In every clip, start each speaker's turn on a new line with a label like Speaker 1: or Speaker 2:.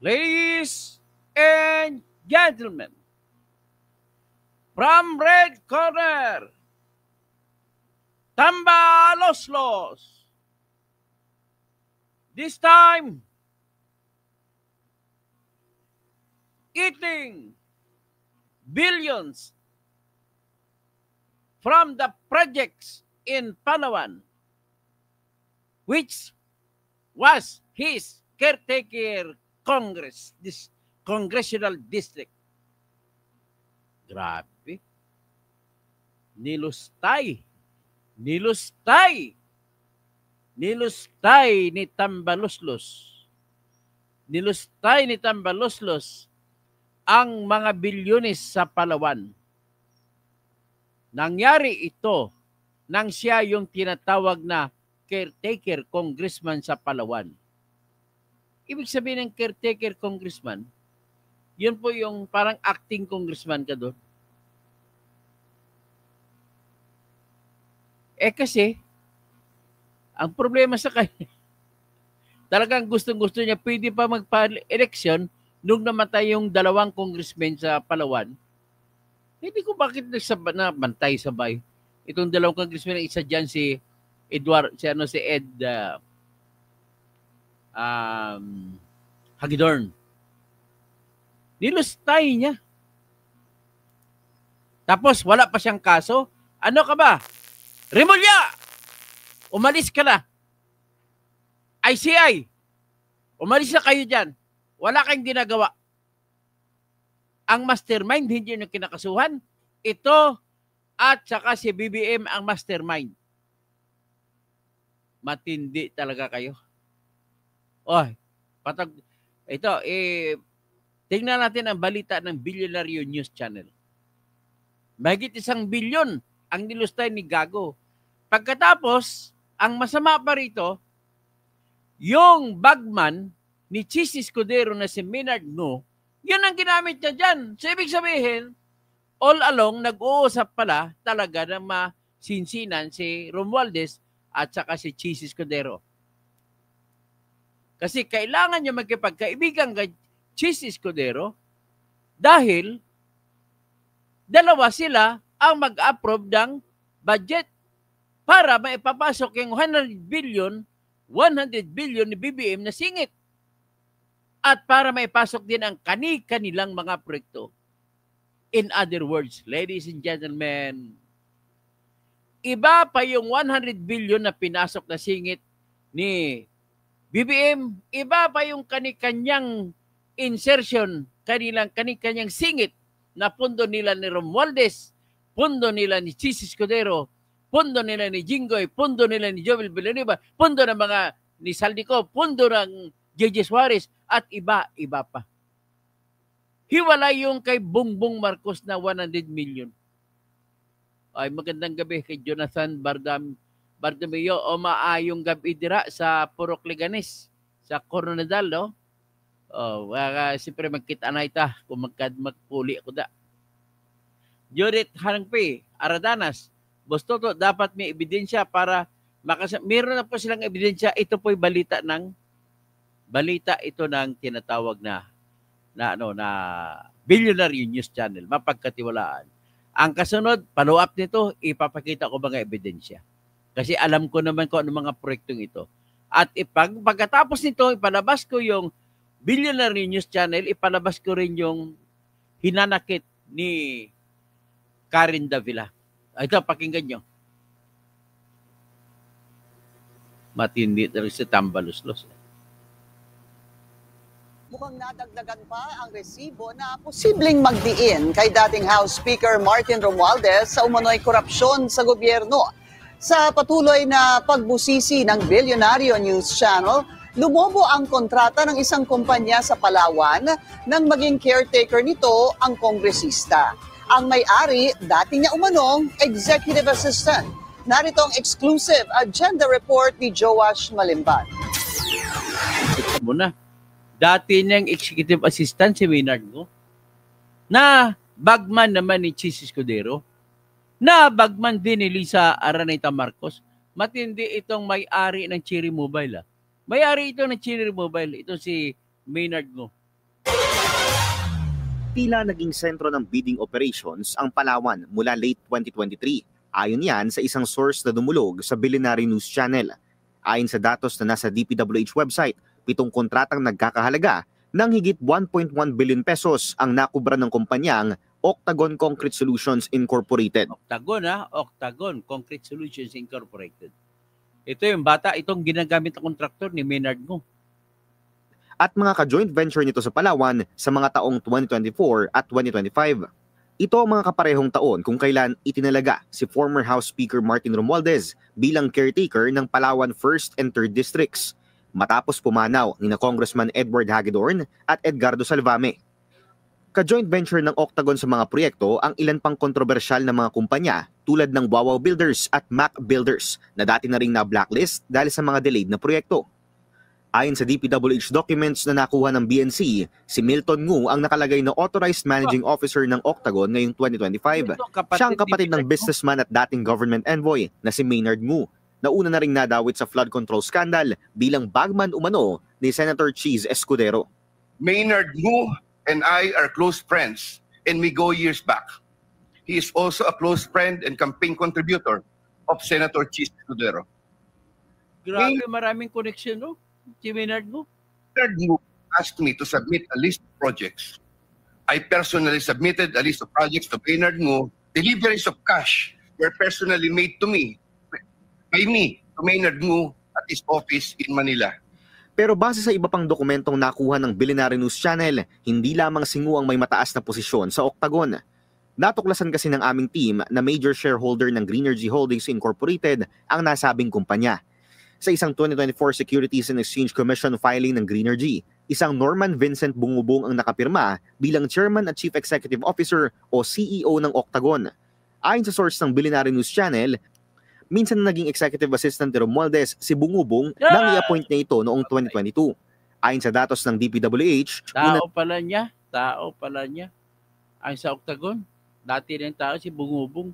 Speaker 1: Ladies and gentlemen, from red corner, Tambaloslos. This time, eating billions from the projects in Palawan, which was his caretaker congressional district. Grabe. Nilustay ni Tambaloslos. Nilustay ni Tambaloslos ang mga bilyones sa Palawan. Nangyari ito nang siya yung tinatawag na caretaker congressman sa Palawan. Ibig sabihin ng caretaker congressman, yun po yung parang acting congressman ka doon. Kasi, ang problema sa kanya, talagang gustong-gusto niya, pwede pa magpa-eleksyon nung namatay yung 2 congressmen sa Palawan. Hindi ko bakit nabantay sabay. Itong 2 congressmen, isa dyan si Ed Hagedorn. Nilustay niya. Tapos wala pa siyang kaso. Ano ka ba? Remulla! Umalis ka na. ICI! Umalis na kayo dyan. Wala kayong ginagawa. Ang mastermind, hindi nyo kinakasuhan. Ito at saka si BBM ang mastermind. Matindi talaga kayo. Tingnan natin ang balita ng Bilyonaryo News Channel. Mahigit 1 bilyon ang nilustay ni Gago. Pagkatapos, ang masama pa rito, yung bagman ni Chis Escudero na si Maynard Ngo, yun ang ginamit niya dyan. So, ibig sabihin, all along, nag-uusap pala talaga na masinsinan si Romualdez at saka si Chis Escudero. Kasi kailangan niya magkipagkaibigan kay Chis Escudero dahil dalawa sila ang mag-approve ng budget para maipapasok yung 100 billion ni BBM na singit. At para maipasok din ang kani-kanilang mga proyekto. In other words, ladies and gentlemen, iba pa yung 100 billion na pinasok na singit ni BBM, iba pa yung kani-kanyang insertion, kani-kanyang singit na pundo nila ni Romualdez, pundo nila ni Chis Escudero, pundo nila ni Jinggoy, pundo nila ni Joel Villanueva, pundo ng mga ni Saldico, pundo ng JJ Suarez, at iba-iba pa. Hiwalay yung kay Bongbong Marcos na 100 million. Ay, magandang gabi kay Jonathan Bardamio o maayong gabi dira sa Purok Leganes, sa Coronadal, no? Siyempre magkita na ita kung magpuli ako da. Judith Harangpi, Aradanas, Bostoto, dapat may ebidensya para meron na po silang ebidensya. Ito po'y balita ito ng tinatawag na Bilyonaryo News Channel, mapagkatiwalaan. Ang kasunod, follow up nito, ipapakita ko mga ebidensya. Kasi alam ko naman kung ano mga proyektong ito. At pagkatapos nito, ipalabas ko yung Bilyonaryo News Channel, ipalabas ko rin yung hinanakit ni Karen Davila. Ito, pakinggan nyo. Matindi talaga si Tambaloslos.
Speaker 2: Mukhang nadagdagan pa ang resibo na posibleng magdiin kay dating House Speaker Martin Romualdez sa umano'y korupsyon sa gobyerno. Sa patuloy na pagbusisi ng Bilyonaryo News Channel, lumobo ang kontrata ng isang kumpanya sa Palawan nang maging caretaker nito ang kongresista. Ang may-ari, dati niya umanong executive assistant. Narito ang exclusive agenda report ni Joash Malimban.
Speaker 1: Ito muna. Dati niyang executive assistant si Maynard Ngo, na bagman naman ni Chis Escudero, na bagman din ni Lisa Araneta Marcos. Matindi itong may-ari ng Cherry Mobile. May-ari ito ng Cherry Mobile. Ito si Maynard Ngo.
Speaker 3: tila naging sentro ng bidding operations ang Palawan mula late 2023. Ayon yan sa isang source na dumulog sa Billionaire News Channel. Ayon sa datos na nasa DPWH website, 7 kontratang nagkakahalaga ng higit 1.1 billion pesos ang nakubra ng kumpanyang Octagon Concrete Solutions Incorporated.
Speaker 1: Octagon Concrete Solutions Incorporated. Ito yung bata, itong ginagamit ng kontraktor ni Maynard Ngo.
Speaker 3: At mga ka-joint venture nito sa Palawan sa mga taong 2024 at 2025. Ito ang mga kaparehong taon kung kailan itinalaga si former House Speaker Martin Romualdez bilang caretaker ng Palawan 1st and 3rd Districts, matapos pumanaw ni Congressman Edward Hagedorn at Edgardo Salvame. Ka-joint venture ng Octagon sa mga proyekto ang ilan pang kontrobersyal na mga kumpanya tulad ng Wawaw Builders at Mac Builders na dati na ring na-blacklist dahil sa mga delayed na proyekto. Ayon sa DPWH documents na nakuha ng BNC, si Milton Ngu ang nakalagay na Authorized Managing Officer ng Octagon ngayong 2025. Siya ang kapatid ng businessman at dating government envoy na si Maynard Ngu, na una na ring nadawit sa flood control scandal bilang bagman umano ni Senator Cheese Escudero.
Speaker 4: Maynard Ngu and I are close friends and we go years back. He is also a close friend and campaign contributor of Senator Cheese Escudero.
Speaker 1: Grabe, maraming connection, no? Si Maynard Ngo.
Speaker 4: Maynard Ngo asked me to submit a list of projects. I personally submitted a list of projects to Maynard Ngo. Deliveries of cash were personally made to me, by me, to Maynard Ngo at his office in Manila.
Speaker 3: Pero base sa iba pang dokumentong nakuha ng Billionaire News Channel, hindi lamang si Ngu ang may mataas na posisyon sa Octagon. Natuklasan kasi ng aming team na major shareholder ng Greenergy Holdings Incorporated ang nasabing kumpanya. Sa isang 2024 Securities and Exchange Commission filing ng Greenergy, isang Norman Vincent Bungubong ang nakapirma bilang Chairman at Chief Executive Officer o CEO ng Octagon. Ayon sa source ng Billionaire News Channel, minsan na naging executive assistant ni Romualdez si Bungubong nang i-appoint niya ito noong 2022. Ayon sa datos ng DPWH,
Speaker 1: Tao pala niya. Ayon sa Octagon, dati rin tao si Bungubong.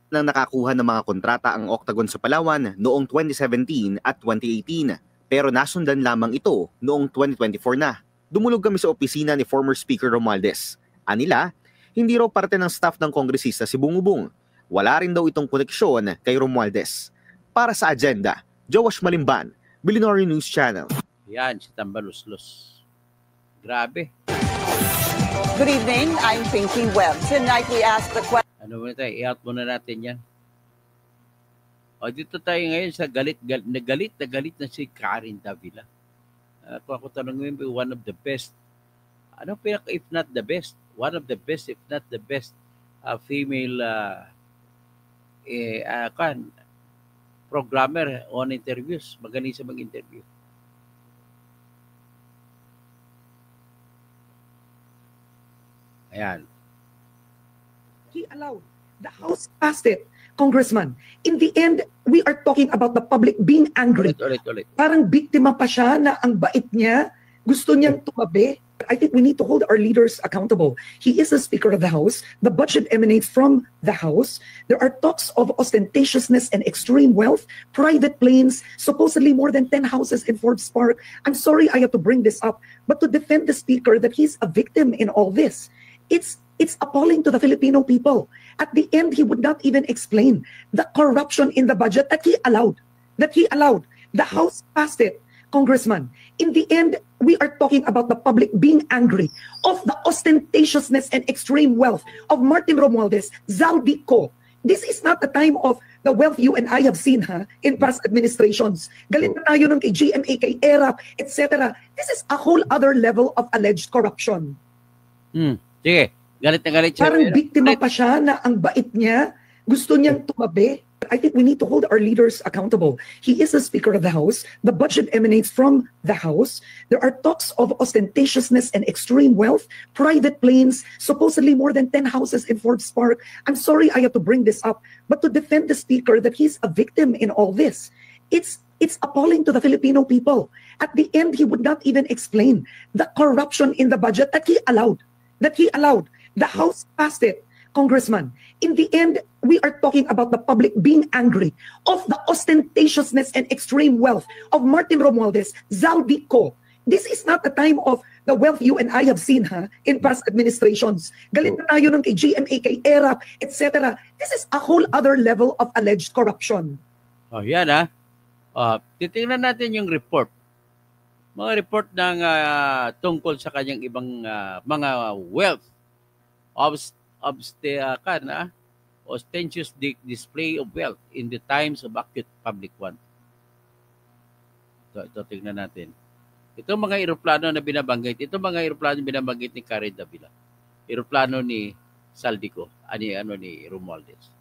Speaker 3: Nang nakakuha ng mga kontrata ang Octagon sa Palawan noong 2017 at 2018, pero nasundan lamang ito noong 2024 na. Dumulog kami sa opisina ni former Speaker Romualdez. Anila, hindi raw parte ng staff ng kongresista si Bungubong. Wala rin daw itong koneksyon kay Romualdez. Para sa agenda, Joash Malimban, Billionaire News Channel.
Speaker 1: Yan, si Tambaluslos. Grabe.
Speaker 2: Good evening, I'm Pinky Webb. Tonight we ask the question.
Speaker 1: Ano muna tayo, i-out muna natin yan. O dito tayo ngayon sa galit na si Karen Davila. Kung ako tanongin mo, one of the best, if not the best, one of the best, if not the best female programmer on interviews. Magaling sa mag-interview. Ayan.
Speaker 5: He allowed. The House passed it, Congressman. In the end, we are talking about the public being angry.
Speaker 1: Ulit.
Speaker 5: Parang biktima pa siya na ang bait niya, gusto niyang tumabi. I think we need to hold our leaders accountable. He is the Speaker of the House. The budget emanates from the House. There are talks of ostentatiousness and extreme wealth, private planes, supposedly more than 10 houses in Forbes Park. I'm sorry I have to bring this up, but to defend the Speaker that he's a victim in all this, it's appalling to the Filipino people. At the end, he would not even explain the corruption in the budget that he allowed. The House passed it, Congressman. In the end, we are talking about the public being angry of the ostentatiousness and extreme wealth of Martin Romualdez, Zaldico. This is not the time of the wealth you and I have seen in past administrations. Galit na tayo ng kay GMA, kay ERAP, etc. This is a whole other level of alleged corruption.
Speaker 1: Sige. Galit na galit siya.
Speaker 5: Parang biktima pa siya na ang bait niya, gusto niyang tumabi. I think we need to hold our leaders accountable. He is the Speaker of the House. The budget emanates from the House. There are talks of ostentatiousness and extreme wealth, private planes, supposedly more than 10 houses in Forbes Park. I'm sorry I have to bring this up, but to defend the Speaker that he's a victim in all this, it's appalling to the Filipino people. At the end, he would not even explain the corruption in the budget that he allowed. The House passed it, Congressman. In the end, we are talking about the public being angry of the ostentatiousness and extreme wealth of Martin Romualdez, Zaldico. This is not the time of the wealth you and I have seen in past administrations. Galit na tayo ng kay GMA, kay ERAP, etc. This is a whole other level of alleged corruption.
Speaker 1: Oh, yan titingnan natin yung report. Mga report ng tungkol sa kanyang ibang mga wealth. Ostentatious display of wealth in the times of acute public want. Ito tingnan natin. Itong mga eroplano na binabanggit, ni Karen Davila. Eroplano ni Saldico, ni Romualdez.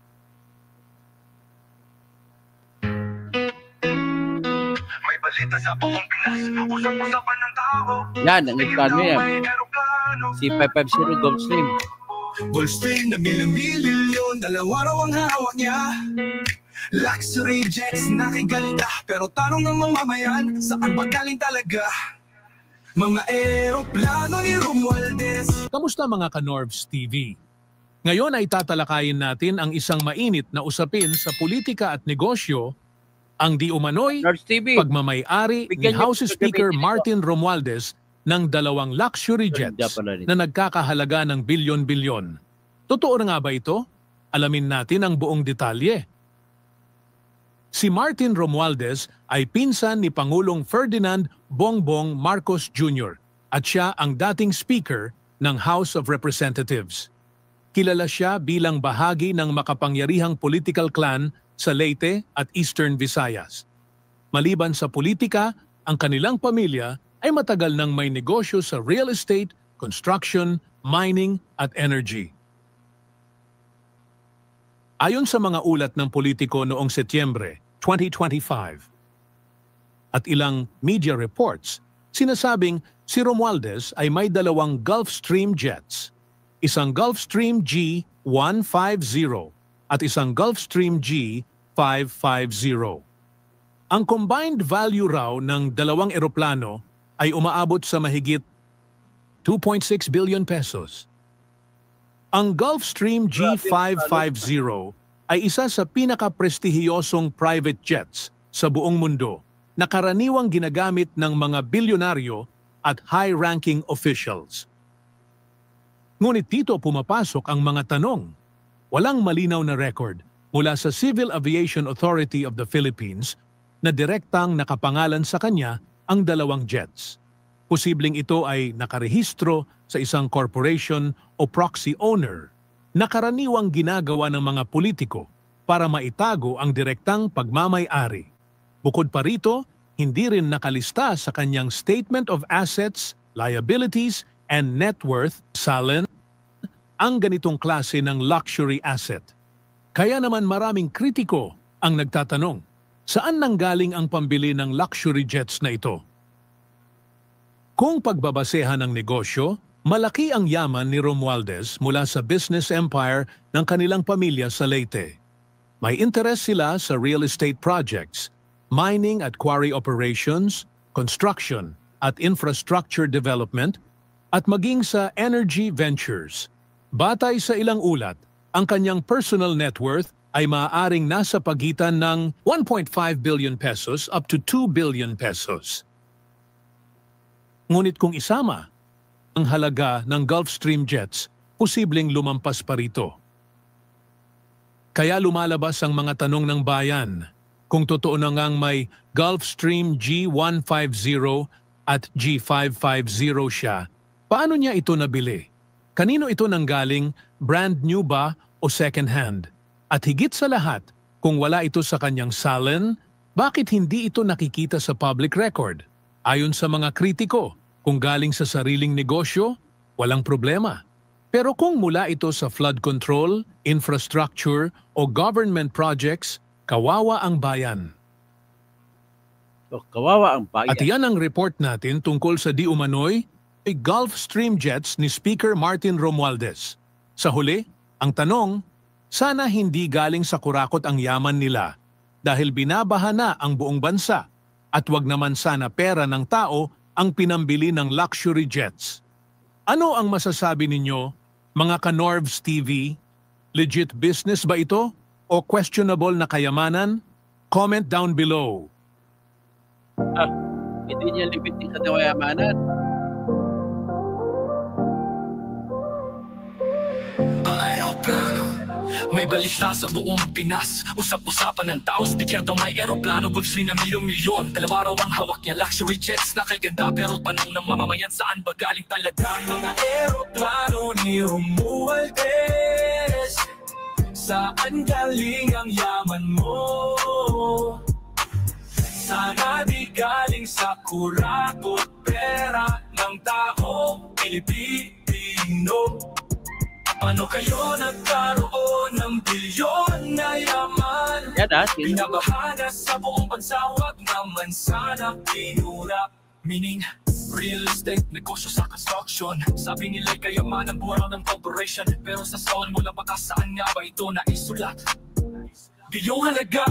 Speaker 6: May balita sa buong Pinas, usap-usapan ng tao.
Speaker 1: Yan, ang eroplano yan. Si 550 Gulfstream.
Speaker 6: Gulfstream na milyon, dalawa raw ang hawak niya. Luxury jets nakiganda, pero tanong ng mamamayan, saan ba galing talaga? Mga eroplano ni Romualdez.
Speaker 7: Kamusta mga ka-Norbs TV? Ngayon ay tatalakayin natin ang isang mainit na usapin sa politika at negosyo, ang di umano'y
Speaker 1: Norbs TV.
Speaker 7: pagmamay-ari ni House Speaker Martin Romualdez ng 2 luxury jets na nagkakahalaga ng bilyon-bilyon. Totoo na nga ba ito? Alamin natin ang buong detalye. Si Martin Romualdez ay pinsan ni Pangulong Ferdinand Bongbong Marcos Jr. at siya ang dating Speaker ng House of Representatives. Kilala siya bilang bahagi ng makapangyarihang political clan sa Leyte at Eastern Visayas. Maliban sa politika, ang kanilang pamilya ay matagal nang may negosyo sa real estate, construction, mining at energy. Ayon sa mga ulat ng politiko noong Setyembre 2025 at ilang media reports, sinasabing si Romualdez ay may 2 Gulfstream jets, isang Gulfstream G150 at isang Gulfstream G550. Ang combined value raw ng 2 eroplano ay umaabot sa mahigit 2.6 billion pesos. Ang Gulfstream G550 ay isa sa pinaka-prestihiyosong private jets sa buong mundo na karaniwang ginagamit ng mga bilyonaryo at high-ranking officials. Ngunit dito pumapasok ang mga tanong. Walang malinaw na record mula sa Civil Aviation Authority of the Philippines na direktang nakapangalan sa kanya ang 2 jets. Posibleng ito ay nakarehistro sa isang corporation o proxy owner na karaniwang ginagawa ng mga politiko para maitago ang direktang pagmamay-ari. Bukod pa rito, hindi rin nakalista sa kanyang Statement of Assets, Liabilities, and Net Worth, SALN, ang ganitong klase ng luxury asset. Kaya naman maraming kritiko ang nagtatanong, saan nanggaling ang pambili ng luxury jets na ito? Kung pagbabasehan ng negosyo, malaki ang yaman ni Romualdez mula sa business empire ng kanilang pamilya sa Leyte. May interes sila sa real estate projects, mining at quarry operations, construction at infrastructure development, at maging sa energy ventures. Batay sa ilang ulat, ang kanyang personal net worth ay maaaring nasa pagitan ng 1.5 billion pesos up to 2 billion pesos. Ngunit kung isama ang halaga ng Gulfstream jets, posibleng lumampas pa rito. Kaya lumalabas ang mga tanong ng bayan. Kung totoo na ngang may Gulfstream G150 at G550 siya, paano niya ito nabili? Kanino ito nanggaling, brand new ba o second hand? At higit sa lahat, kung wala ito sa kanyang SALN, bakit hindi ito nakikita sa public record? Ayon sa mga kritiko, kung galing sa sariling negosyo, walang problema. Pero kung mula ito sa flood control, infrastructure o government projects, kawawa ang bayan.
Speaker 1: So, kawawa ang bayan.
Speaker 7: At iyan ang report natin tungkol sa di umano'y Gulfstream jets ni Speaker Martin Romualdez. Sa huli, ang tanong, sana hindi galing sa kurakot ang yaman nila dahil binabaha na ang buong bansa at wag naman sana pera ng tao ang pinambili ng luxury jets. Ano ang masasabi ninyo, mga ka-Norbs TV? Legit business ba ito o questionable na kayamanan? Comment down below.
Speaker 1: Hindi niya limitin sa kayamanan.
Speaker 6: May balita sa buong Pinas, usap-usapan ng tao, speaker daw may aeroplano, bulsi na milyon-milyon. Dalawa raw ang hawak niya, luxury jets na kaganda, pero tanong ng mamamayan, saan ba galing talaga mga aeroplano ni Romualdez? Saan galing ang yaman mo? Sana di galing sa kurakot pera ng tao Pilipino. Paano kayo nagkaroon ng bilyon na yaman? Binabahanas sa buong bansa, wag naman sana pinura. Meaning, real estate, negosyo sa construction. Sabi nila'y kayaman ang buwan ng corporation, pero sa soul mo lang baka saan nga ba ito naisulat? Bilyong halaga,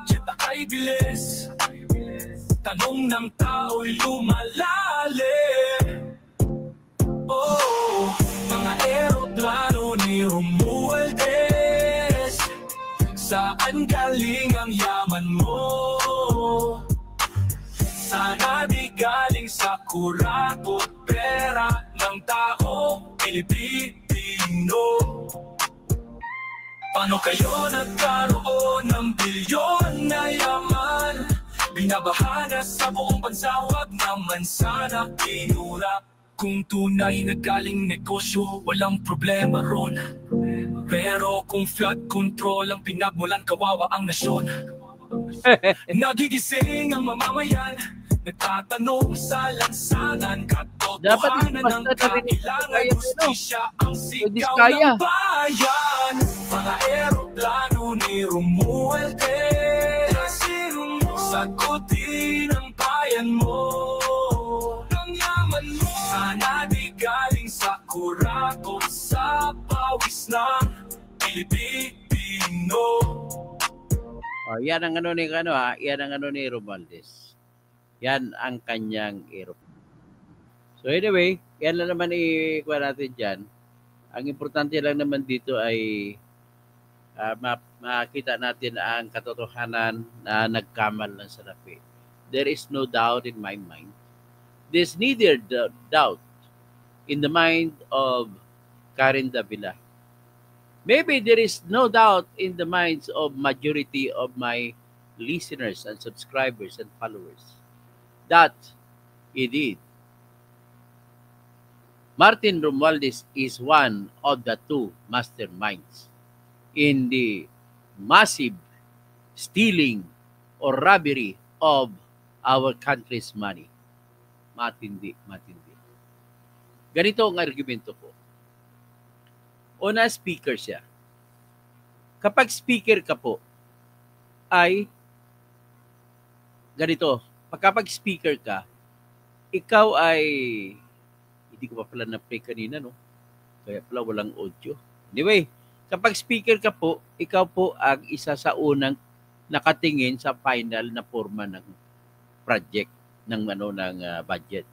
Speaker 6: jet na kay bilis, tanong ng tao'y lumalalim. Oh, mga aeroplano ni Romualdez, saan galing ang yaman mo? Sana di galing sa kurakot pera ng tao Pilipino. Paano kayo nagkaroon ng bilyon na yaman? Binabahanas sa buong bansa, wag naman sana pinura. Kung tunay na galing negosyo, walang problema ron. Pero kung flood control ang pinagmulan, kawawa ang nasyon. Nagigising ang mamamayan, nagtatanong sa lansangan, katotohanan ng kailangan, justisya ang sigaw ng bayan. Mga aeroplano ni Romualdez, sagutin ang bayan mo. Sana di galing sa kurakot, sa pawis ng Pilipino.
Speaker 1: Yan ang ano ni yan ang ano ni Romualdez. Yan ang kanyang aeroplano. So anyway, yan lang naman ikuha natin dyan. Ang importante lang naman dito ay makita natin ang katotohanan na nagkamal ng salapi. There is no doubt in my mind. There's neither doubt in the mind of Karen Davila. Maybe there is no doubt in the minds of majority of my listeners and subscribers and followers that indeed Martin Romualdez is one of the two masterminds in the massive stealing or robbery of our country's money. Matindi. Ganito ang argumento ko. Una, speaker siya. Kapag speaker ka po, ay ganito. Kapag speaker ka, ikaw ay, hindi ko pa pala na-play kanina, no? Kaya pala walang audio. Anyway, kapag speaker ka po, ikaw po ang isa sa unang nakatingin sa final na forma ng project ng budget.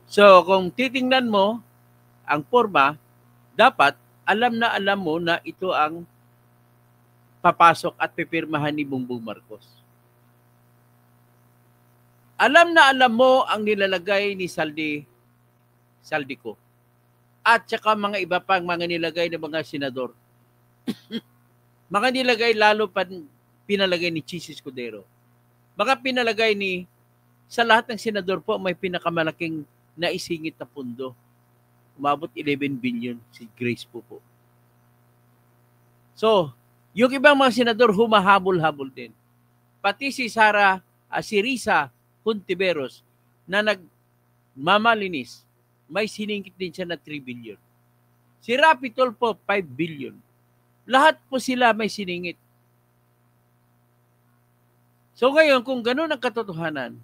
Speaker 1: So, kung titingnan mo ang forma, dapat alam mo na ito ang papasok at pipirmahan ni Bongbong Marcos. Alam mo ang nilalagay ni Saldico at saka mga iba pang mga nilagay ng mga senador. Mga nilagay lalo pa pinalagay ni Chis Escudero. Mga pinalagay sa lahat ng senador po may pinakamalaking naisingit na pundo. Umabot 11 billion si Grace po. So, yung ibang mga senador humahabol-habol din. Pati si Risa Hontiveros na nagmamalinis, may siningit din siya na 3 billion. Si Rapi Tulfo, 5 billion. Lahat po sila may siningit. So ngayon, kung ganun ang katotohanan,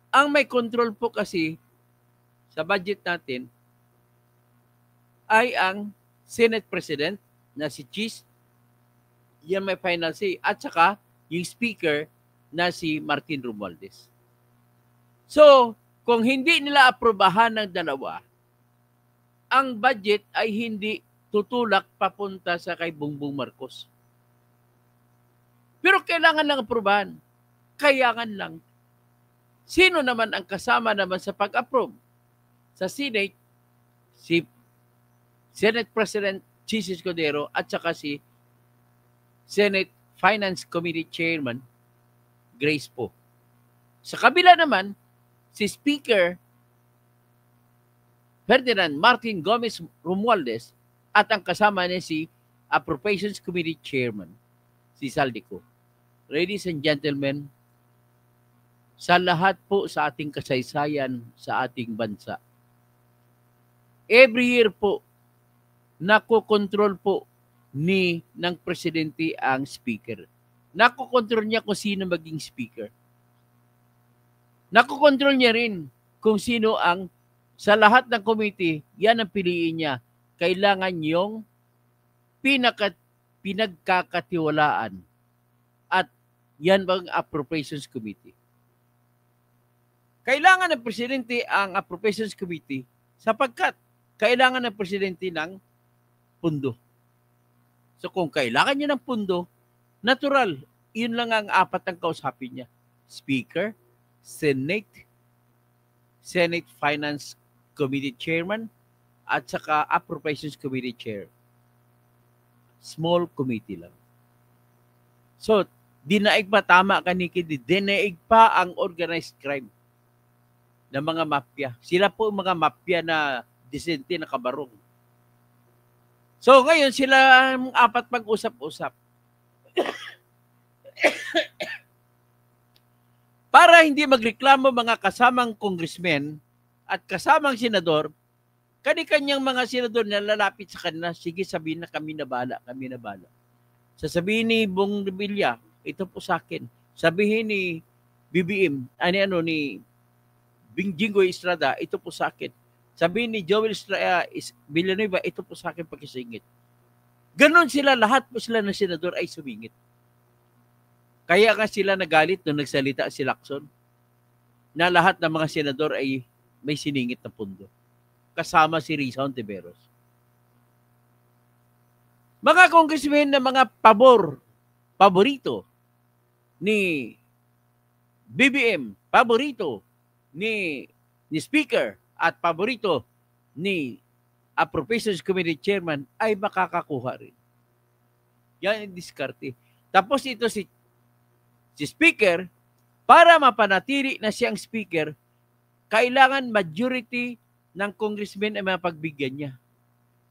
Speaker 1: ang may control po kasi sa budget natin ay ang Senate President na si Chis, yan may final say, at saka yung Speaker na si Martin Romualdez. So, kung hindi nila aprobahan ng dalawa, ang budget ay hindi tutulak papunta sa kay Bongbong Marcos. Pero kailangan lang aprobahan. Kailangan lang. Sino naman ang kasama naman sa pag-approve? Sa Senate, si Senate President Chis Escudero at saka si Senate Finance Committee Chairman Grace Poe. Sa kabila naman, si Speaker Ferdinand Martin Gomez Romualdez at ang kasama niya si Appropriations Committee Chairman, si Saldico. Ladies and gentlemen, sa lahat po sa ating kasaysayan sa ating bansa, every year po, nakokontrol po ng presidente ang speaker. Nakokontrol niya kung sino maging speaker. Nakokontrol niya rin kung sino ang sa lahat ng committee, yan ang piliin niya. Kailangan yung pinagkakatiwalaan. At yan bang Appropriations Committee. Kailangan ng presidente ang Appropriations Committee sapagkat kailangan ng presidente ng pundo. So kung kailangan niya ng pundo, natural, yun lang ang apat ang kausapin niya. Speaker, Senate Finance Committee Chairman, at saka Appropriations Committee Chair. Small committee lang. So, dinaig pa, tama ka ni Kidi, dinaig pa ang organized crime ng mga mafia. Sila po mga mafia na disente na kabarong. So, ngayon sila ang apat mag-usap-usap. Para hindi magreklamo mga kasamang congressmen at kasamang senador, kani-kanyang mga senador na lalapit sa kanila, sige sabihin na kami na bala. Sasabihin ni Bong Revilla, ito po sa akin. Sabihin ni BBM, ni Jinggoy Estrada, ito po sa akin. Sabihin ni Joel Villanueva, ito po sa akin pagkisingit. Ganon sila, lahat po sila ng senador ay sumingit. Kaya nga sila nagalit nung nagsalita si Lacson na lahat ng mga senador ay may siningit na pundo. Kasama si Risa Hontiveros. Mga congressmen na mga paborito ni BBM, paborito ni Speaker at paborito ni Appropriations Committee Chairman ay makakakuha rin. Yan ang diskarte. Tapos ito si Speaker, para mapanatili na siyang Speaker, kailangan majority ng congressmen ay mapagbigyan niya.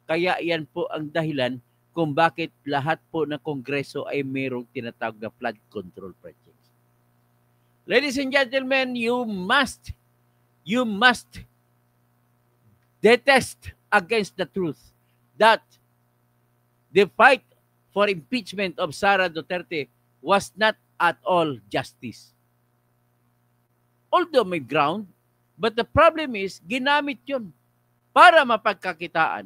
Speaker 1: Kaya yan po ang dahilan kung bakit lahat po ng Kongreso ay mayroong tinatawag na flood control projects. Ladies and gentlemen, you must detest against the truth that the fight for impeachment of Sara Duterte was not at all justice. Although may ground, but the problem is, ginamit yun para mapagkakitaan.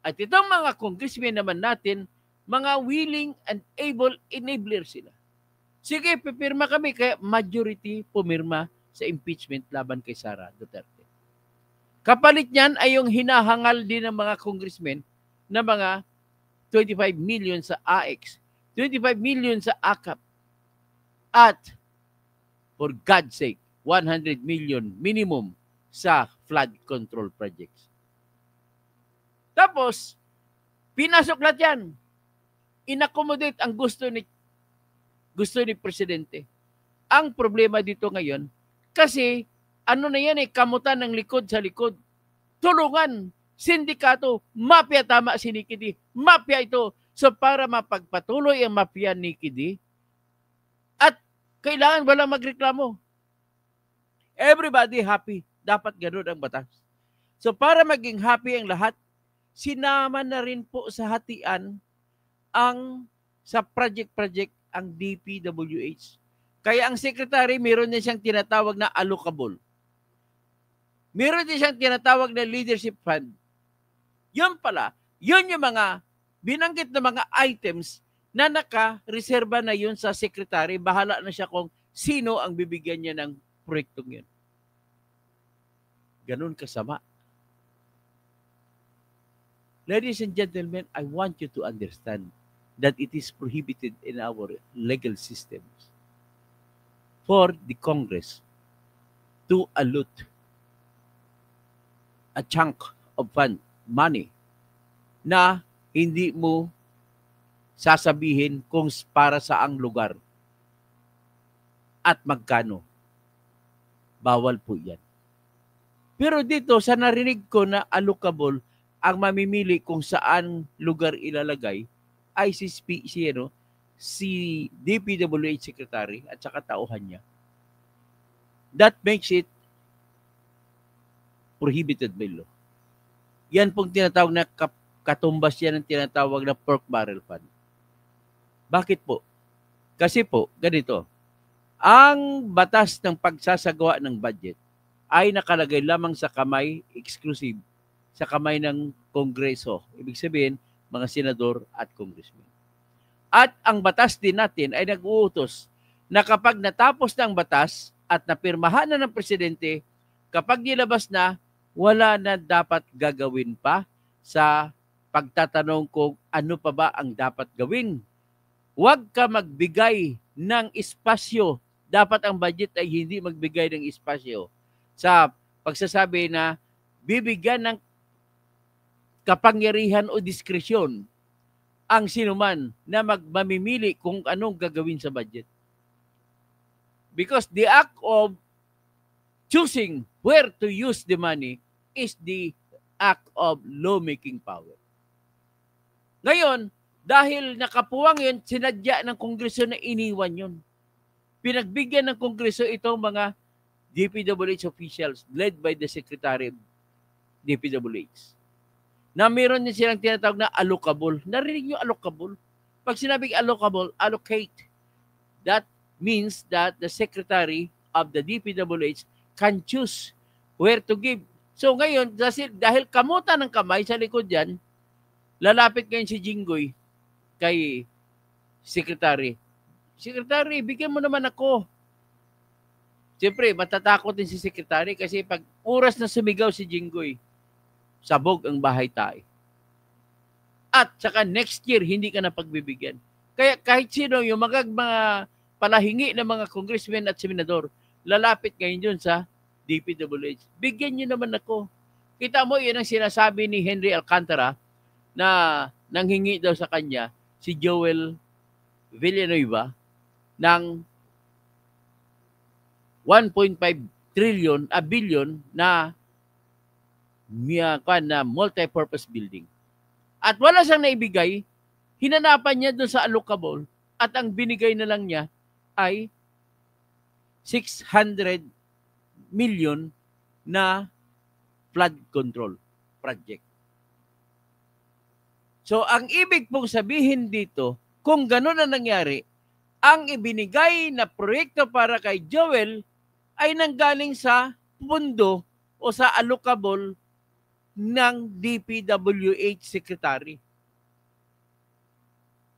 Speaker 1: At itong mga congressmen naman natin, mga willing and able enabler sila. Sige, pipirma kami, kaya majority pumirma sa impeachment laban kay Sara Duterte. Kapalit niyan ay yung hinahangal din ng mga congressmen na mga 25 million sa AX, 25 million sa AKAP, at for God's sake, 100 million minimum sa flood control projects. Tapos, pinasok lahat yan. Inaccommodate ang gusto ni Presidente. Ang problema dito ngayon, kasi na yan kamutan ng likod sa likod. Tulungan, sindikato, mafia, tama si Nikki D. Mafia ito. So para mapagpatuloy ang mafia ni Nikki D, at kailangan walang magreklamo. Everybody happy. Dapat ganoon ang batas. So para maging happy ang lahat, sinama na rin po sa hatian sa project ang DPWH. Kaya ang secretary, meron na siyang tinatawag na allocable. Meron din siyang tinatawag na leadership fund. Yun pala, yun yung mga binanggit na mga items na naka-reserva na yun sa secretary. Bahala na siya kung sino ang bibigyan niya ng proyektong yun. Ganun kasama. Ladies and gentlemen, I want you to understand that it is prohibited in our legal systems for the Congress to allot a chunk of money na hindi mo sasabihin kung para saang lugar at magkano. Bawal po yan. Pero dito, sa narinig ko na allocable, ang mamimili kung saan lugar ilalagay ay si DPWH Secretary at saka tauhan niya. That makes it prohibited by law. Yan pong tinatawag na katumbas yan ng tinatawag na pork barrel fund. Bakit po? Kasi po, ganito, ang batas ng pagsasagawa ng budget ay nakalagay lamang sa kamay, exclusive, sa kamay ng Kongreso. Ibig sabihin, mga senador at congressman. At ang batas din natin ay nag-uutos na kapag natapos na ang batas at napirmahan na ng presidente, kapag nilabas na, wala na dapat gagawin pa sa pagtatanong kung ano pa ba ang dapat gawin. Huwag ka magbigay ng espasyo. Dapat ang budget ay hindi magbigay ng espasyo sa pagsasabi na bibigyan ng kapangyarihan o diskresyon ang sinuman na mamimili kung anong gagawin sa budget. Because the act of choosing where to use the money is the act of lawmaking power. Ngayon, dahil nakapuwang yun, sinadya ng Kongreso na iniwan yun. Pinagbigyan ng Kongreso itong mga DPWH officials led by the Secretary of DPWH. Na meron din silang tinatawag na allocable. Narinig yung allocable? Pag sinabing allocable, allocate. That means that the Secretary of the DPWH can choose where to give. So ngayon, dahil kamuta ng kamay sa likod yan, lalapit ngayon si Jinggoy kay Secretary. Secretary, bigyan mo naman ako. Siyempre, matatakot din si Secretary kasi pag oras na sumigaw si Jinggoy, sabog ang bahay tayo. At saka next year, hindi ka na pagbibigyan. Kaya kahit sino, yung mga palahingi ng mga congressmen at senador, lalapit ngayon yun sa DPWH. Bigyan nyo naman ako. Kita mo, yun ang sinasabi ni Henry Alcantara na nanghingi daw sa kanya si Joel Villanueva ng 1.5 billion na multi-purpose building. At wala siyang naibigay, hinanapan niya doon sa allocable at ang binigay na lang niya ay 600 million na flood control project. So, ang ibig pong sabihin dito, kung gano'n na nangyari, ang ibinigay na proyekto para kay Joel ay nanggaling sa pundo o sa allocable ng DPWH Secretary.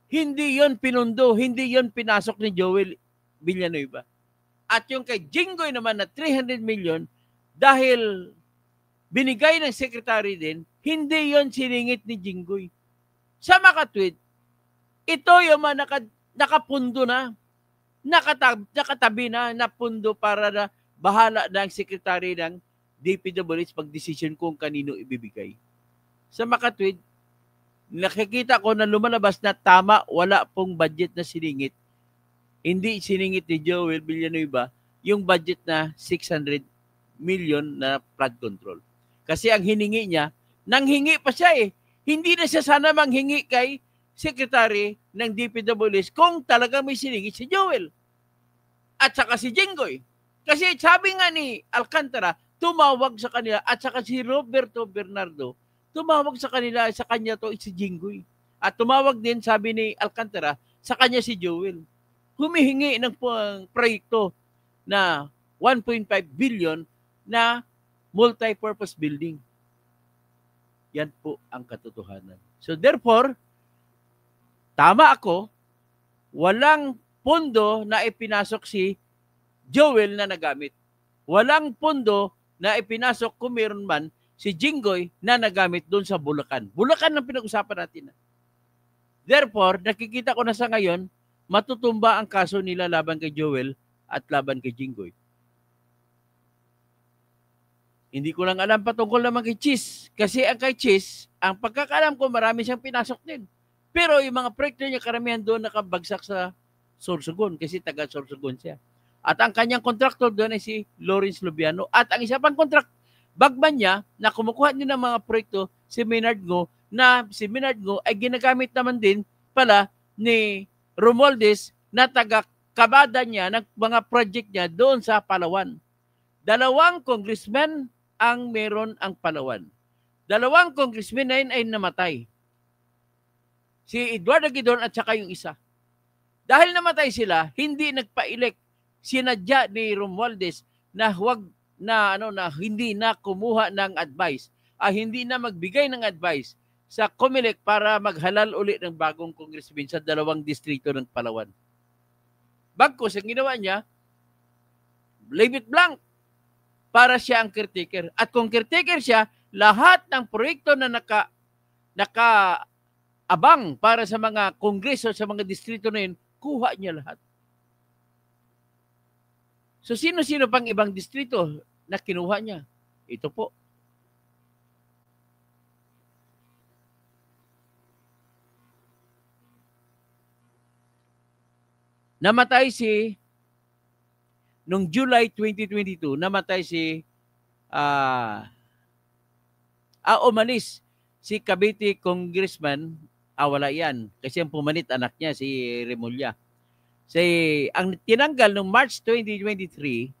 Speaker 1: Hindi yon pinundo, hindi yon pinasok ni Joel Villanueva. At yung kay Jinggoy naman na 300 million, dahil binigay ng secretary din, hindi yon siningit ni Jinggoy. Sa makatwid, ito yung mga nakapundo na, nakatabi na, napundo para na bahala ng secretary ng DPWH pag-decision kung kanino ibibigay. Sa makatwid, nakikita ko na lumalabas na tama, wala pong budget na siningit. Hindi siningit ni Joel Villanueva yung budget na 600 million na flood control. Kasi ang hiningi niya, nanghingi pa siya eh. Hindi na siya sana manghingi kay Secretary ng DPWH kung talaga may siningit si Joel. At saka si Jinggoy. Kasi sabi nga ni Alcantara, tumawag sa kanila at saka si Roberto Bernardo, tumawag sa kanila, sa kanya to si Jinggoy. At tumawag din, sabi ni Alcantara, sa kanya si Joel. Humihingi ng proyekto na 1.5 billion na multi-purpose building. Yan po ang katotohanan. So therefore, tama ako, walang pondo na ipinasok si Joel na nagamit. Walang pondo na ipinasok kung meron man si Jinggoy na nagamit doon sa Bulacan. Bulacan ang pinag-usapan natin. Therefore, nakikita ko na sa ngayon, matutumba ang kaso nila laban kay Joel at laban kay Jinggoy. Hindi ko lang alam patungkol naman kay Cheese. Kasi ang kay Cheese, ang pagkakaalam ko, marami siyang pinasok din. Pero yung mga proyekto niya, karamihan doon nakabagsak sa Sorsogon kasi taga Sorsogon siya. At ang kanyang kontraktor doon ay si Lawrence Lubiano. At ang isa pang bagman niya na kumukuha din ng mga proyekto, si Maynard Ngo, na si Maynard Ngo ay ginagamit naman din pala ni Romualdez na taga-kabada niya ng mga project niya doon sa Palawan. 2 congressmen ang meron ang Palawan. 2 congressmen na yun ay namatay. Si Eduardo Aguidon at saka yung isa. Dahil namatay sila, hindi nagpa-elect. Sinadya ni Romualdez na hindi na kumuha ng advice, hindi na magbigay ng advice sa COMELEC para maghalal uli ng bagong congressman sa 2 distrito ng Palawan. Bagkus, ang ginawa niya, leave it blank para siya ang caretaker. At kung caretaker siya, lahat ng proyekto na nakaabang para sa mga kongreso, sa mga distrito na yun, kuha niya lahat. So sino-sino pang ibang distrito na kinuha niya? Ito po. Namatay noong July 2022, namatay umalis si Cavite Congressman, wala yan. Kasi ang pumanit anak niya, si Remulla. Ang tinanggal noong March 2023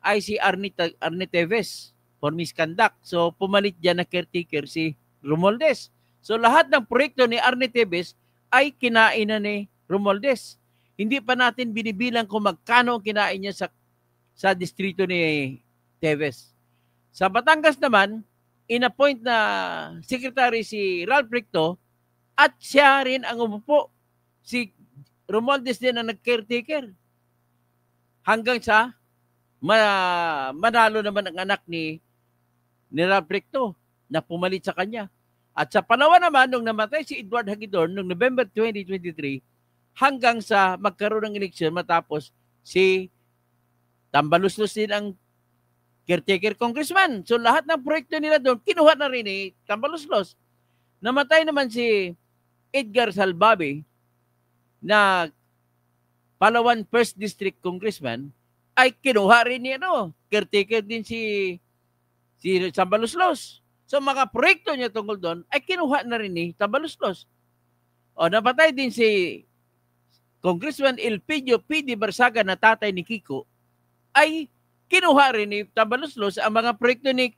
Speaker 1: ay si Arnie Teves for misconduct. So pumalit dyan na caretaker si Romualdez. So lahat ng proyekto ni Arnie Teves ay kinain na ni Romualdez. Hindi pa natin binibilang kung magkano kinain niya sa distrito ni Teves. Sa Batangas naman, inappoint na secretary si Ralph Recto at siya rin ang umupo. Si Romualdez din ang nag-caretaker. Hanggang sa manalo naman ang anak ni Ralph Recto na pumalit sa kanya. At sa Palawan naman, nung namatay si Edward Hagidorn noong November 2023, hanggang sa magkaroon ng eleksyon matapos si Tambaluslos din ang caretaker congressman. So lahat ng proyekto nila doon, kinuha na rin ni Tambaluslos. Namatay naman si Edgar Salbabe na Palawan 1st District Congressman, ay kinuha rin ni caretaker din si Tambaluslos. So mga proyekto niya tungkol doon ay kinuha na rin ni Tambaluslos. O napatay din si Congressman Elpidio P.D. Barsaga na tatay ni Kiko, ay kinuha rin ni Tambaluslos ang mga proyekto ng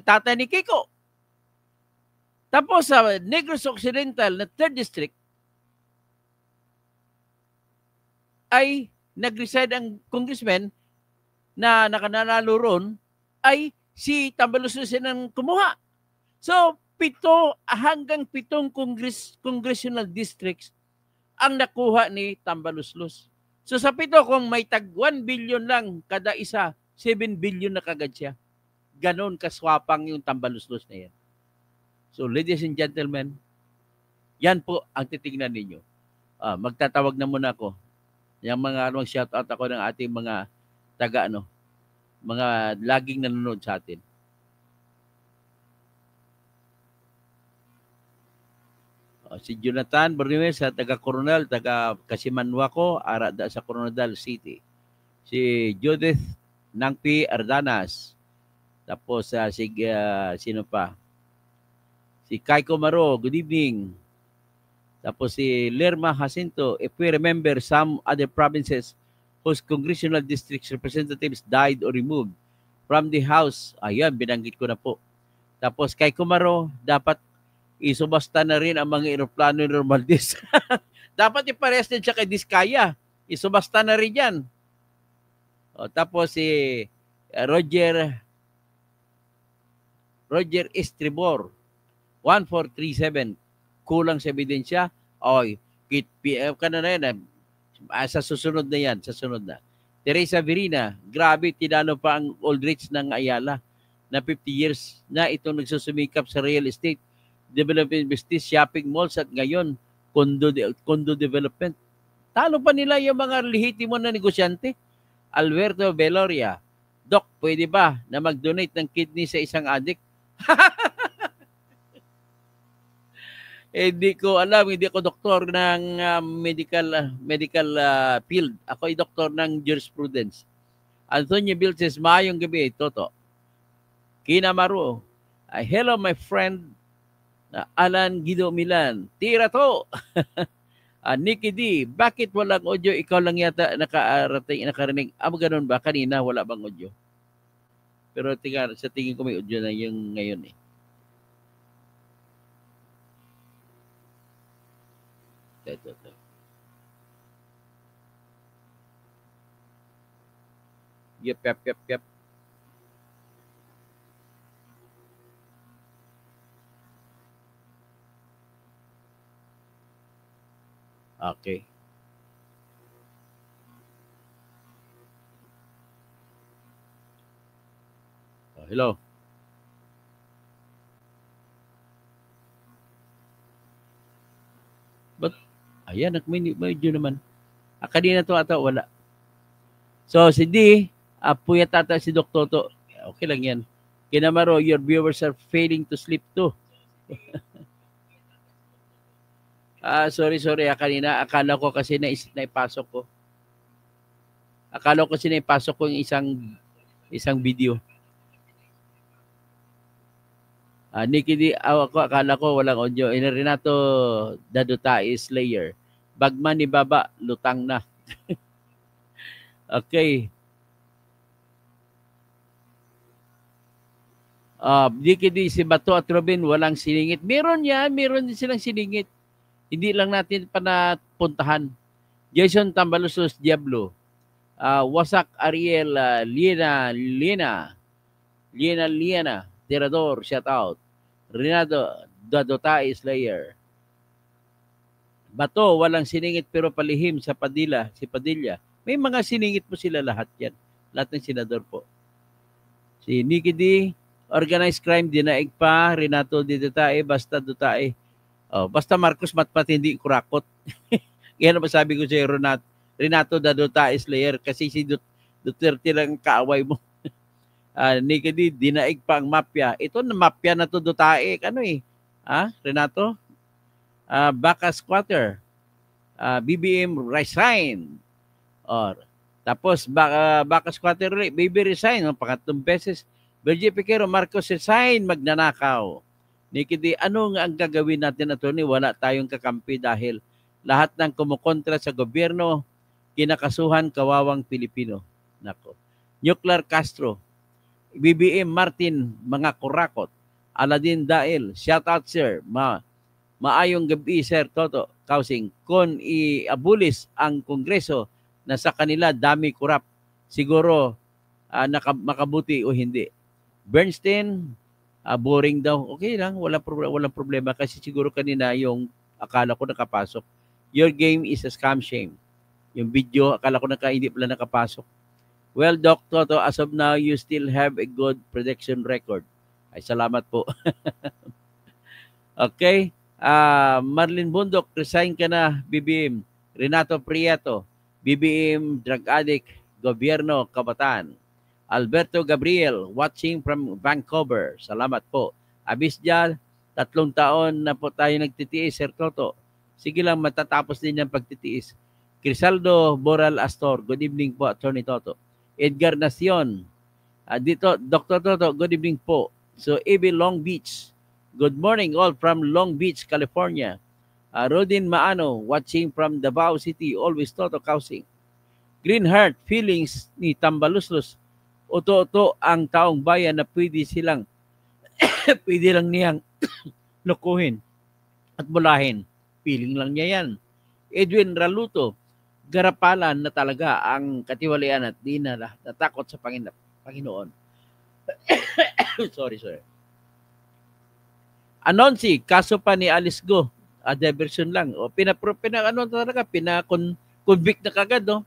Speaker 1: tatay ni Kiko. Tapos sa Negros Occidental na 3rd District, ay nag-resign ang congressman na nakananalo ron, ay si Tambaluslos ang kumuha. So, 7 hanggang 7 congressional districts ang nakuha ni Tambaluslos. So sa 7, kung may tag 1 billion lang kada isa, 7 billion na kagad siya. Ganon kaswapang yung Tambaluslos na yan. So ladies and gentlemen, yan po ang titignan ninyo. Magtatawag na muna ako. Yung mga shout out ako ng ating mga mga laging nanonood sa atin. Si Jonathan Bernimes sa taga Coronel, taga Kasimanwako, arada sa Coronadal City. Si Judith Nangpi Ardanas. Tapos sino pa? Si Kaiko Maro, good evening. Tapos si Lerma Jacinto, if we remember some other provinces whose congressional districts representatives died or removed from the House. Ayan, binanggit ko na po. Tapos Kaiko Maro, dapat isubasta na rin ang mga eroplano ni Romualdez. Dapat iparehas din siya kay Diskaya. Isubasta na rin yan. Tapos si Roger Estribor, 1437. Kulang sa ebidensya. PF ka na yan. Sa susunod na yan. Sa sunod na. Teresa Verina, grabe, tinalo pa ang old rich ng Ayala na 50 years na itong nagsusumikap sa real estate development business, shopping malls at ngayon condo development. Talo pa nila yung mga lehitimo na negosyante. Alberto Veloria, Doc, pwede ba na mag-donate ng kidney sa isang addict? Hindi ko alam, hindi ako doktor ng medical field. Ako ay doktor ng jurisprudence. Antonio Bill says, maayong gabi, Toto. Kinamaro. Hello, my friend, Alan Guido Milan. Tira to! Nikki D, bakit walang audio? Ikaw lang yata nakarinig. Ganun ba? Kanina wala bang audio? Pero sa tingin ko may audio na yung ngayon eh. Ito. Yep. Okay. Hello. But, ayan, medyo naman. Kanina to ata, wala. So, si D, puyat ata si Dr. To. Okay lang yan. Kinamaro, your viewers are failing to sleep too. Sorry. Kanina, akala ko kasi naipasok ko. Akala ko kasi naipasok ko yung isang video. Nikki D, akala ko walang audio. Renato Dadutai Slayer. Bagman ni Baba, lutang na. Okay. Nikki D, si Bato at Robin, walang siningit. Meron din silang siningit. Hindi lang natin pa napuntahan. Jason Tambalusos Diablo. Wasak Ariel Liena. Tirador, shout out. Renato Dadotai Slayer. Bato, walang siningit pero palihim sa Padilla. Si Padilla. May mga siningit po sila lahat yan. Lahat ng senador po. Si Nikki D, organized crime, dinaig pa. Renato Dadotai, basta Dotai. Basta Marcos Matpat, hindi kurakot. Yan ang sabi ko sa Renato Dadotai Slayer kasi si Duterte lang kaaway mo. Nikki D, dinaig pa ang mafia. Ito na mafia na to Dotai. Ano eh? Renato? Baka Squatter. BBM resign. Tapos Baka Squatter, baby resign. Pangatlong beses. Bergie Piquero, Marcos resign, magnanakaw. Nikki D, ano nga ang gagawin natin, attorney? Wala tayong kakampi dahil lahat ng kumukontra sa gobyerno, kinakasuhan kawawang Pilipino. Nako. Nuclear Castro, BBM Martin, mga kurakot. Aladin Dael, shout out sir. Maayong gabi sir Toto Kausing. Kung i-abulis ang Kongreso na sa kanila dami kurap, siguro makabuti o hindi. Bernstein, boring daw. Okay lang, walang problema kasi siguro kanina yung akala ko nakapasok. Your game is a scam shame. Yung video, akala ko hindi pala nakapasok. Well, Doc Toto, as of now, you still have a good prediction record. Ay, salamat po. Okay. Marlene Bundok, resign ka na, BBM. Renato Prieto, BBM, drug addict, gobyerno, kabataan. Alberto Gabriel, watching from Vancouver. Salamat po. Abisjal, 3 taon na po tayo nagtitiis, Sir Toto. Sige lang, matatapos din yung pagtitiis. Crisaldo Boral Astor, good evening po, Attorney Toto. Edgar Nacion, dito, Dr. Toto, good evening po. So, EB Long Beach, good morning all from Long Beach, California. Rodin Maano, watching from Davao City, always Toto Kausing. Green Heart, feelings ni Tambaluslos. Oto-oto ang taong bayan na pwede lang niyang lukuhin at bulahin. Feeling lang niya yan. Edwin Raluto, garapalan na talaga ang katiwalian at di na natakot sa Panginoon. Sorry. Anonsi, kaso pa ni Alice Go. Diversion lang. Pina-convict na kagad, no?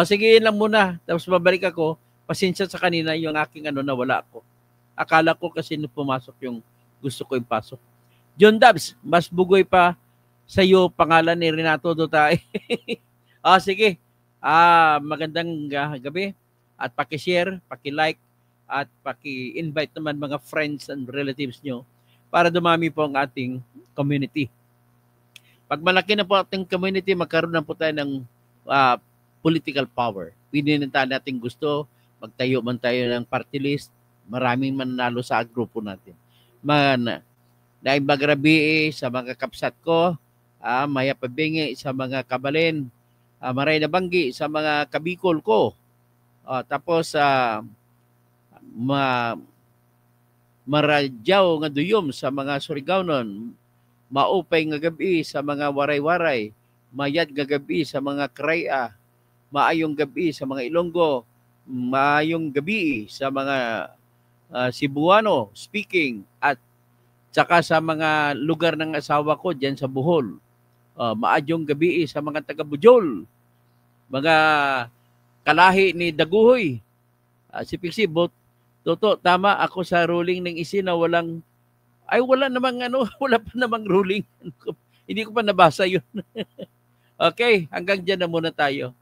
Speaker 1: Sige lang muna. Tapos babalik ako. Pasensya sa kanina yung aking nawala ako. Akala ko kasi nung pumasok yung gusto ko yung pasok. John Dubs, mas bugoy pa sa iyo pangalan ni Renato Dutay. Sige. Magandang gabi. at paki-share, paki-like, at paki-invite naman mga friends and relatives nyo para dumami po ang ating community. Pag malaki na po ating community, magkaroon na po tayo ng political power. Pwede na natin gusto, magtayo man tayo ng party list, maraming mananalo sa grupo natin. Naimbagrabi sa mga kapsat ko, maya pabingi sa mga kabalin, maray na banggi sa mga kabikol ko. Tapos maradyaw nga duyom sa mga Surigao-non, maupay nga gabi sa mga waray-waray, mayad nga gabi sa mga Kraya, maayong gabi sa mga Ilonggo, maayong gabi sa mga Cebuano speaking, at saka sa mga lugar ng asawa ko dyan sa Bohol. Maadyong gabi sa mga taga-Bujol, mga kalahi ni Daguhoy. Si Pixie, Toto, tama ako sa ruling ng ICI na wala pa namang ruling. Hindi ko pa nabasa yun. Okay, hanggang dyan na muna tayo.